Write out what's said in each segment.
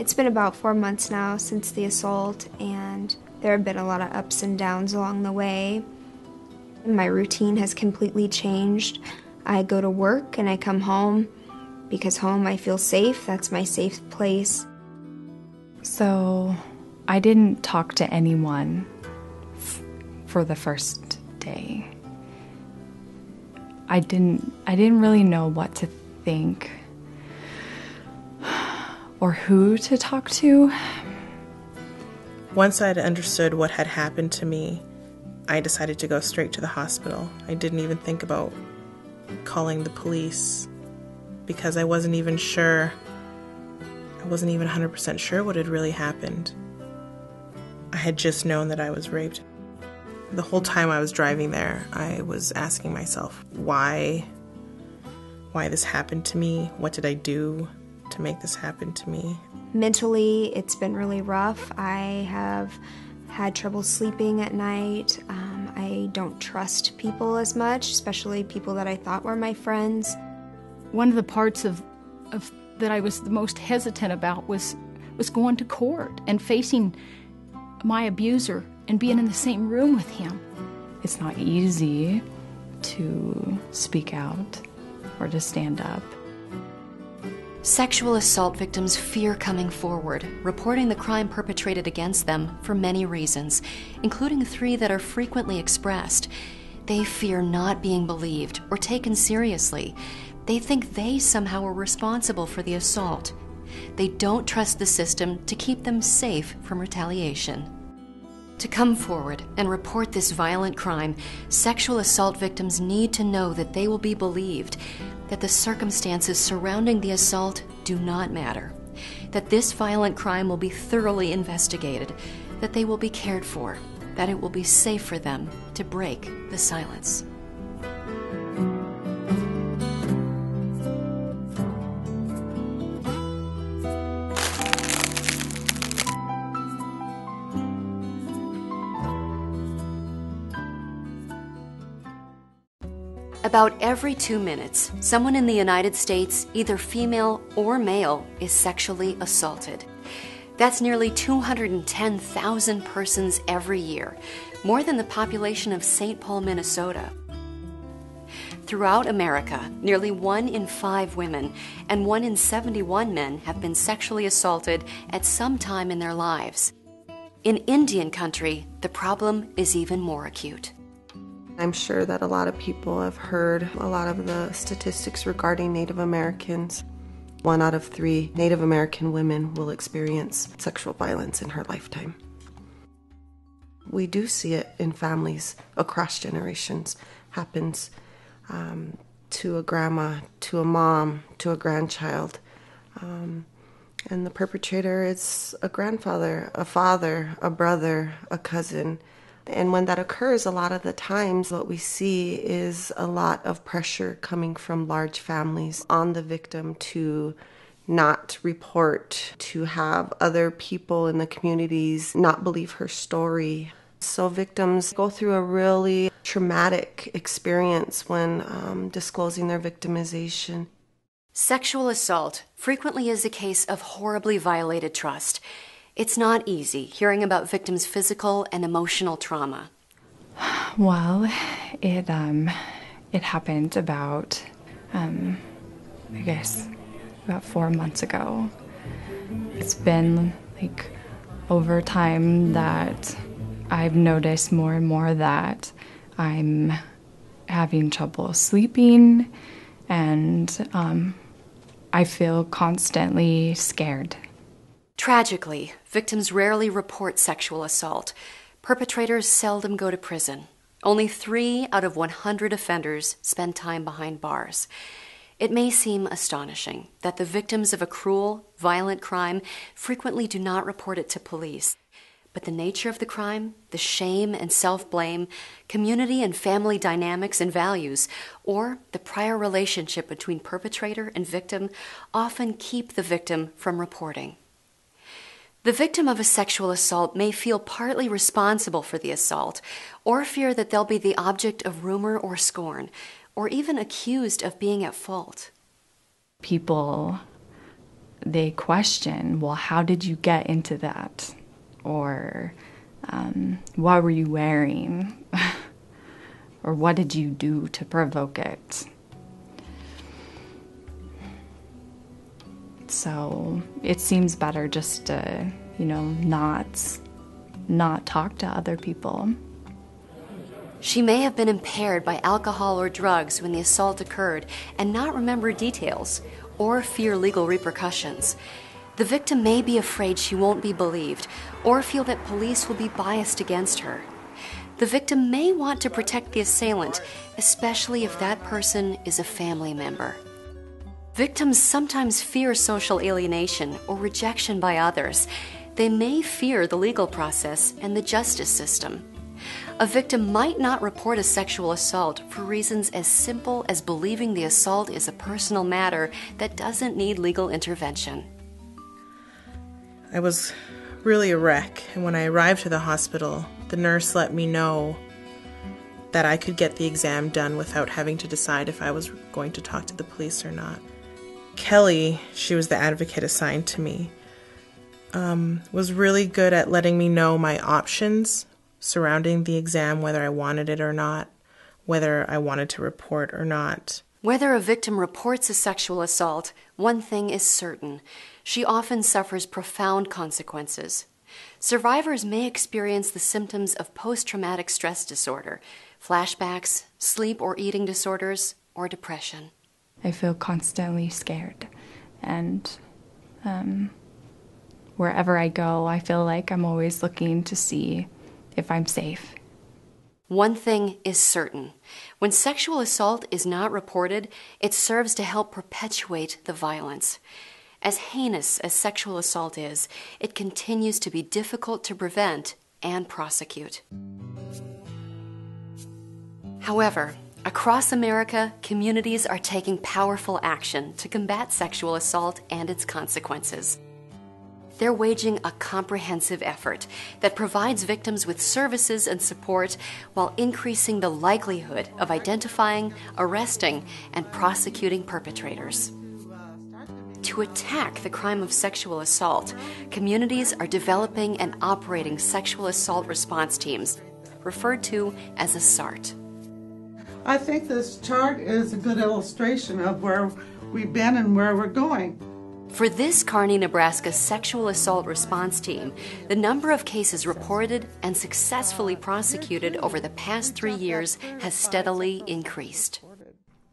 It's been about 4 months now since the assault, and there have been a lot of ups and downs along the way. My routine has completely changed. I go to work and I come home because home I feel safe. That's my safe place. So I didn't talk to anyone for the first day. I didn't really know what to think or who to talk to. Once I had understood what had happened to me, I decided to go straight to the hospital. I didn't even think about calling the police because I wasn't even sure. I wasn't even 100% sure what had really happened. I had just known that I was raped. The whole time I was driving there, I was asking myself, why this happened to me? What did I do to make this happen to me? Mentally, it's been really rough. I have had trouble sleeping at night. I don't trust people as much, especially people that I thought were my friends. One of the parts of that I was the most hesitant about was going to court and facing my abuser and being in the same room with him. It's not easy to speak out or to stand up. Sexual assault victims fear coming forward, reporting the crime perpetrated against them for many reasons, including 3 that are frequently expressed. They fear not being believed or taken seriously. They think they somehow are responsible for the assault. They don't trust the system to keep them safe from retaliation. To come forward and report this violent crime, sexual assault victims need to know that they will be believed, that the circumstances surrounding the assault do not matter, that this violent crime will be thoroughly investigated, that they will be cared for, that it will be safe for them to break the silence. About every 2 minutes, someone in the United States, either female or male, is sexually assaulted. That's nearly 210,000 persons every year, more than the population of St. Paul, Minnesota. Throughout America, nearly 1 in 5 women and 1 in 71 men have been sexually assaulted at some time in their lives. In Indian country, the problem is even more acute. I'm sure that a lot of people have heard a lot of the statistics regarding Native Americans. 1 out of 3 Native American women will experience sexual violence in her lifetime. We do see it in families across generations. Happens to a grandma, to a mom, to a grandchild. And the perpetrator is a grandfather, a father, a brother, a cousin. And when that occurs, a lot of the times what we see is a lot of pressure coming from large families on the victim to not report, to have other people in the communities not believe her story. So victims go through a really traumatic experience when disclosing their victimization. Sexual assault frequently is a case of horribly violated trust. It's not easy hearing about victims' physical and emotional trauma. Well, it happened about, I guess, about 4 months ago. It's been like over time that I've noticed more and more that I'm having trouble sleeping, and I feel constantly scared. Tragically, victims rarely report sexual assault. Perpetrators seldom go to prison. Only 3 out of 100 offenders spend time behind bars. It may seem astonishing that the victims of a cruel, violent crime frequently do not report it to police. But the nature of the crime, the shame and self-blame, community and family dynamics and values, or the prior relationship between perpetrator and victim often keep the victim from reporting. The victim of a sexual assault may feel partly responsible for the assault, or fear that they'll be the object of rumor or scorn, or even accused of being at fault. People they question, well, how did you get into that? Or what were you wearing? Or what did you do to provoke it? So it seems better just to, not talk to other people. She may have been impaired by alcohol or drugs when the assault occurred and not remember details or fear legal repercussions. The victim may be afraid she won't be believed or feel that police will be biased against her. The victim may want to protect the assailant, especially if that person is a family member. Victims sometimes fear social alienation or rejection by others. They may fear the legal process and the justice system. A victim might not report a sexual assault for reasons as simple as believing the assault is a personal matter that doesn't need legal intervention. I was really a wreck, and when I arrived to the hospital, the nurse let me know that I could get the exam done without having to decide if I was going to talk to the police or not. Kelly, she was the advocate assigned to me, was really good at letting me know my options surrounding the exam, whether I wanted it or not, whether I wanted to report or not. Whether a victim reports a sexual assault, one thing is certain. She often suffers profound consequences. Survivors may experience the symptoms of post-traumatic stress disorder, flashbacks, sleep or eating disorders, or depression. I feel constantly scared, and wherever I go, I feel like I'm always looking to see if I'm safe. One thing is certain. When sexual assault is not reported, it serves to help perpetuate the violence. As heinous as sexual assault is, it continues to be difficult to prevent and prosecute. However, across America, communities are taking powerful action to combat sexual assault and its consequences. They're waging a comprehensive effort that provides victims with services and support while increasing the likelihood of identifying, arresting, and prosecuting perpetrators. To attack the crime of sexual assault, communities are developing and operating sexual assault response teams, referred to as a SART. I think this chart is a good illustration of where we've been and where we're going. For this Kearney, Nebraska sexual assault response team, the number of cases reported and successfully prosecuted over the past 3 years has steadily increased.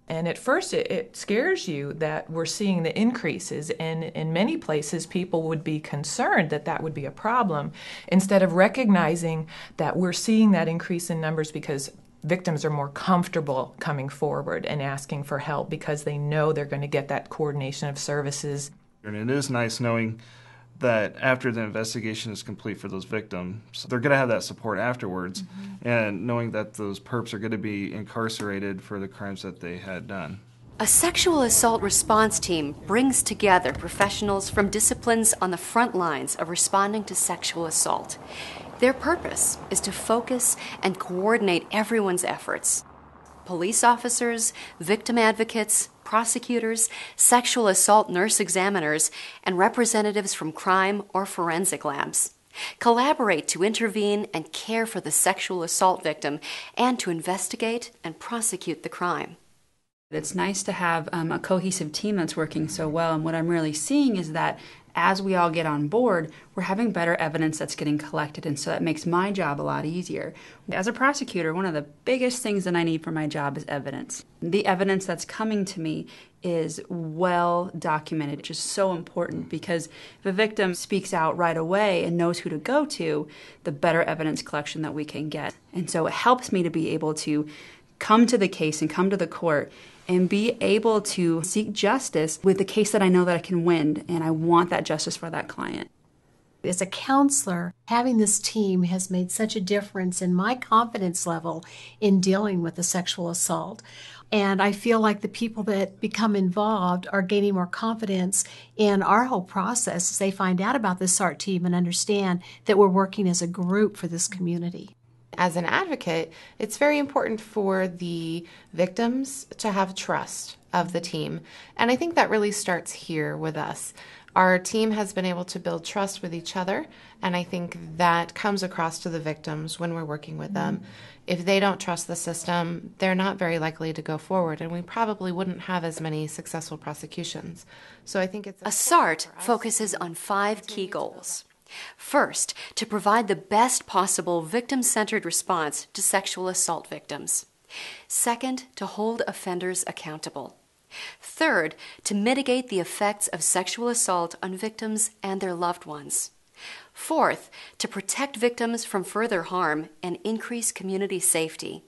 And at first it scares you that we're seeing the increases, and in many places people would be concerned that that would be a problem, instead of recognizing that we're seeing that increase in numbers because victims are more comfortable coming forward and asking for help because they know they're going to get that coordination of services. And it is nice knowing that after the investigation is complete for those victims, they're going to have that support afterwards, and knowing that those perps are going to be incarcerated for the crimes that they had done. A sexual assault response team brings together professionals from disciplines on the front lines of responding to sexual assault. Their purpose is to focus and coordinate everyone's efforts. Police officers, victim advocates, prosecutors, sexual assault nurse examiners, and representatives from crime or forensic labs collaborate to intervene and care for the sexual assault victim and to investigate and prosecute the crime. It's nice to have a cohesive team that's working so well, and what I'm really seeing is that as we all get on board, we're having better evidence that's getting collected, and so that makes my job a lot easier. As a prosecutor, one of the biggest things that I need for my job is evidence. The evidence that's coming to me is well documented, which is so important, because if a victim speaks out right away and knows who to go to, the better evidence collection that we can get. And so it helps me to be able to come to the case and come to the court and be able to seek justice with the case that I know that I can win, and I want that justice for that client. As a counselor, having this team has made such a difference in my confidence level in dealing with the sexual assault. And I feel like the people that become involved are gaining more confidence in our whole process as they find out about the SART team and understand that we're working as a group for this community. As an advocate, it's very important for the victims to have trust of the team. And I think that really starts here with us. Our team has been able to build trust with each other, and I think that comes across to the victims when we're working with them. If they don't trust the system, they're not very likely to go forward, and we probably wouldn't have as many successful prosecutions. So I think it's a SART focuses on 5 key goals. First, to provide the best possible victim-centered response to sexual assault victims. Second, to hold offenders accountable. Third, to mitigate the effects of sexual assault on victims and their loved ones. Fourth, to protect victims from further harm and increase community safety.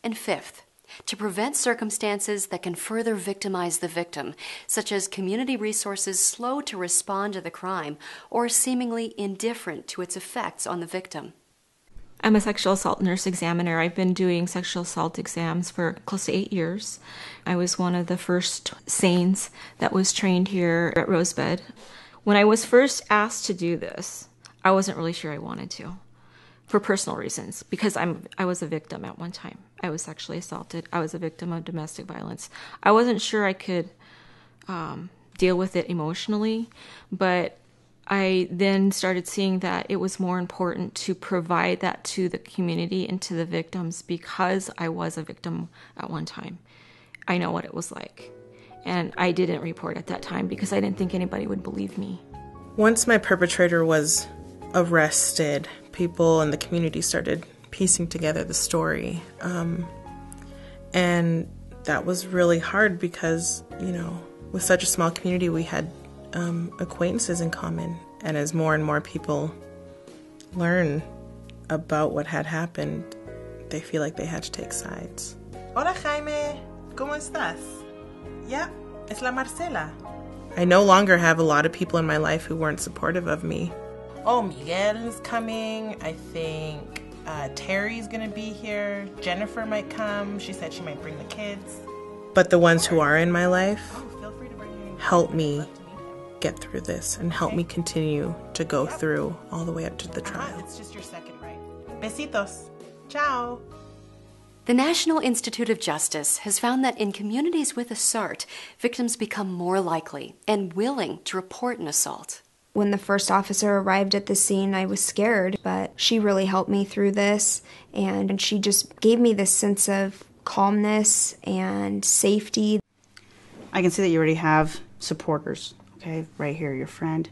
And fifth, to prevent circumstances that can further victimize the victim, such as community resources slow to respond to the crime or seemingly indifferent to its effects on the victim. I'm a sexual assault nurse examiner. I've been doing sexual assault exams for close to 8 years. I was one of the first SANEs that was trained here at Rosebud. When I was first asked to do this, I wasn't really sure I wanted to, for personal reasons, because I was a victim at one time. I was sexually assaulted. I was a victim of domestic violence. I wasn't sure I could deal with it emotionally, but I then started seeing that it was more important to provide that to the community and to the victims because I was a victim at one time. I know what it was like. And I didn't report at that time because I didn't think anybody would believe me. Once my perpetrator was arrested, people in the community started piecing together the story. And that was really hard because, with such a small community, we had acquaintances in common. And as more and more people learn about what had happened, they feel like they had to take sides. Hola, Jaime. ¿Cómo estás? Yeah, es la Marcela. I no longer have a lot of people in my life who weren't supportive of me. Oh, Miguel is coming. I think Terry's going to be here. Jennifer might come. She said she might bring the kids. But the ones who are in my life help me get through this and help me continue to go through all the way up to the trial. It's just your second right. Besitos. Ciao. The National Institute of Justice has found that in communities with a SART, victims become more likely and willing to report an assault. When the first officer arrived at the scene, I was scared, but she really helped me through this, and she just gave me this sense of calmness and safety. I can see that you already have supporters, okay? Right here, your friend.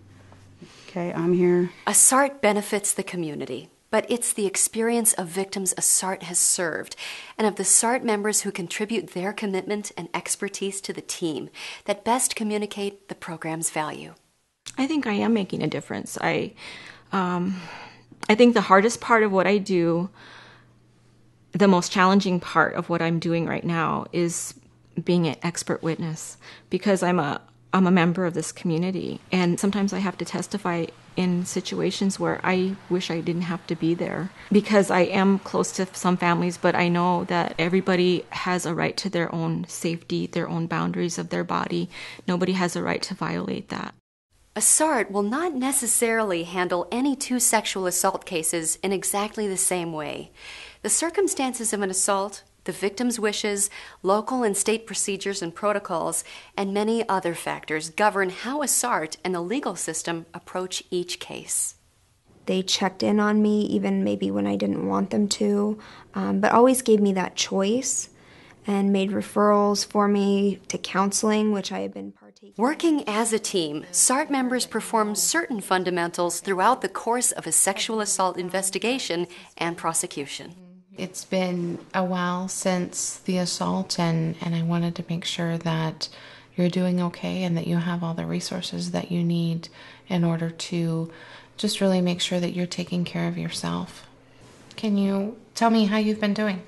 Okay, I'm here. A SART benefits the community, but it's the experience of victims a SART has served and of the SART members who contribute their commitment and expertise to the team that best communicate the program's value. I think I am making a difference. I think the hardest part of what I do, the most challenging part of what I'm doing right now is being an expert witness because I'm a member of this community, and sometimes I have to testify in situations where I wish I didn't have to be there because I am close to some families, but I know that everybody has a right to their own safety, their own boundaries of their body. Nobody has a right to violate that. A SART will not necessarily handle any 2 sexual assault cases in exactly the same way. The circumstances of an assault, the victim's wishes, local and state procedures and protocols, and many other factors govern how a SART and the legal system approach each case. They checked in on me even maybe when I didn't want them to, but always gave me that choice and made referrals for me to counseling, which I had been partaking in. Working as a team, SART members perform certain fundamentals throughout the course of a sexual assault investigation and prosecution. It's been a while since the assault, and I wanted to make sure that you're doing okay and that you have all the resources that you need in order to just really make sure that you're taking care of yourself. Can you tell me how you've been doing?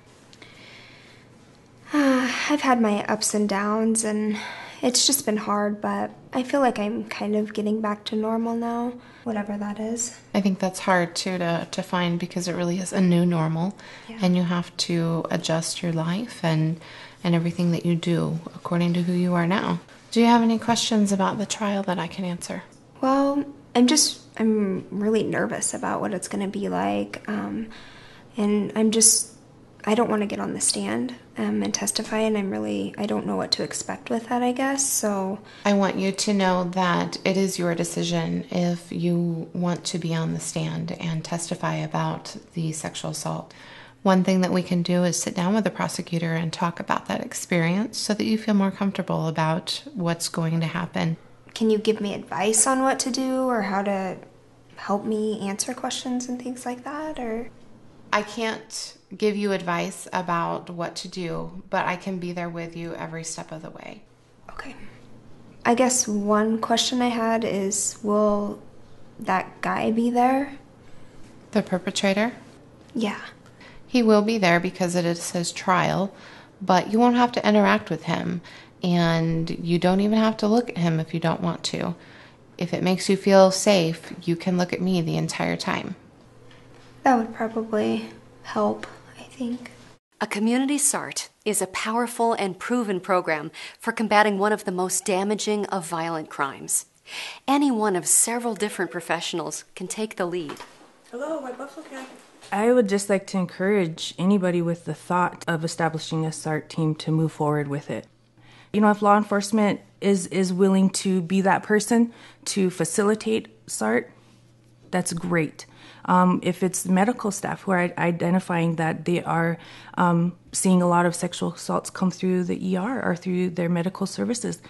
I've had my ups and downs, and it's just been hard, but I feel like I'm kind of getting back to normal now, whatever that is. I think that's hard, too, to find because it really is a new normal, and you have to adjust your life and everything that you do according to who you are now. Do you have any questions about the trial that I can answer? Well, I'm really nervous about what it's going to be like. And I don't want to get on the stand and testify, and I don't know what to expect with that, I guess, so. I want you to know that it is your decision if you want to be on the stand and testify about the sexual assault. One thing that we can do is sit down with the prosecutor and talk about that experience so that you feel more comfortable about what's going to happen. Can you give me advice on what to do or how to help me answer questions and things like that, or? I can't give you advice about what to do, but I can be there with you every step of the way. Okay. I guess one question I had is, will that guy be there? The perpetrator? Yeah. He will be there because it is his trial, but you won't have to interact with him, and you don't even have to look at him if you don't want to. If it makes you feel safe, you can look at me the entire time. That would probably help, I think. A community SART is a powerful and proven program for combating one of the most damaging of violent crimes. Any one of several different professionals can take the lead. Hello, my butt's okay. I would just like to encourage anybody with the thought of establishing a SART team to move forward with it. You know, if law enforcement is willing to be that person to facilitate SART, that's great. If it's medical staff who are identifying that they are seeing a lot of sexual assaults come through the ER or through their medical services,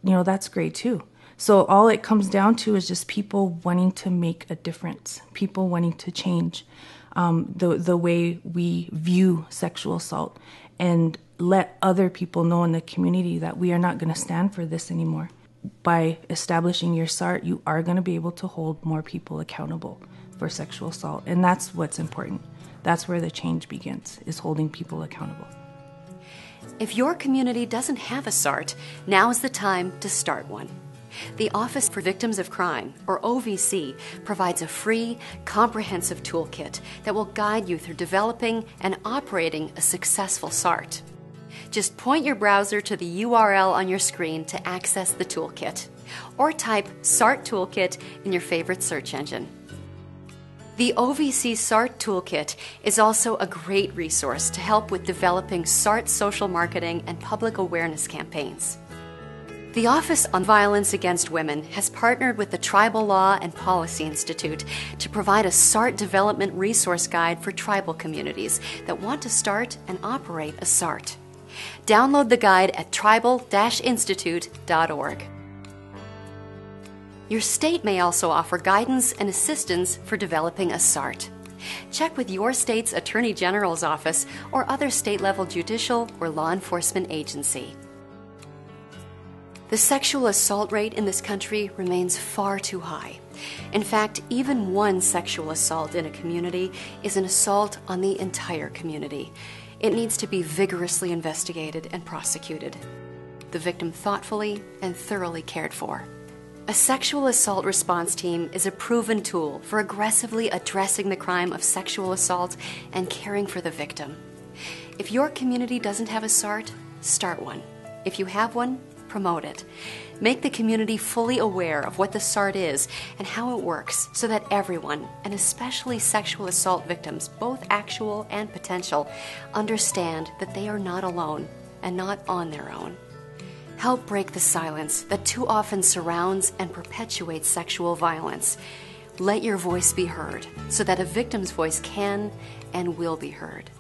you know, that's great too. So all it comes down to is just people wanting to make a difference, people wanting to change the way we view sexual assault and let other people know in the community that we are not going to stand for this anymore. By establishing your SART, you are going to be able to hold more people accountable for sexual assault. And that's what's important. That's where the change begins, is holding people accountable. If your community doesn't have a SART, now is the time to start one. The Office for Victims of Crime, or OVC, provides a free, comprehensive toolkit that will guide you through developing and operating a successful SART. Just point your browser to the URL on your screen to access the toolkit, or type SART Toolkit in your favorite search engine. The OVC SART Toolkit is also a great resource to help with developing SART social marketing and public awareness campaigns. The Office on Violence Against Women has partnered with the Tribal Law and Policy Institute to provide a SART development resource guide for tribal communities that want to start and operate a SART. Download the guide at tribal-institute.org. Your state may also offer guidance and assistance for developing a SART. Check with your state's Attorney General's office or other state-level judicial or law enforcement agency. The sexual assault rate in this country remains far too high. In fact, even one sexual assault in a community is an assault on the entire community. It needs to be vigorously investigated and prosecuted. The victim thoughtfully and thoroughly cared for. A sexual assault response team is a proven tool for aggressively addressing the crime of sexual assault and caring for the victim. If your community doesn't have a SART, start one. If you have one, promote it. Make the community fully aware of what the SART is and how it works so that everyone, and especially sexual assault victims, both actual and potential, understand that they are not alone and not on their own. Help break the silence that too often surrounds and perpetuates sexual violence. Let your voice be heard so that a victim's voice can and will be heard.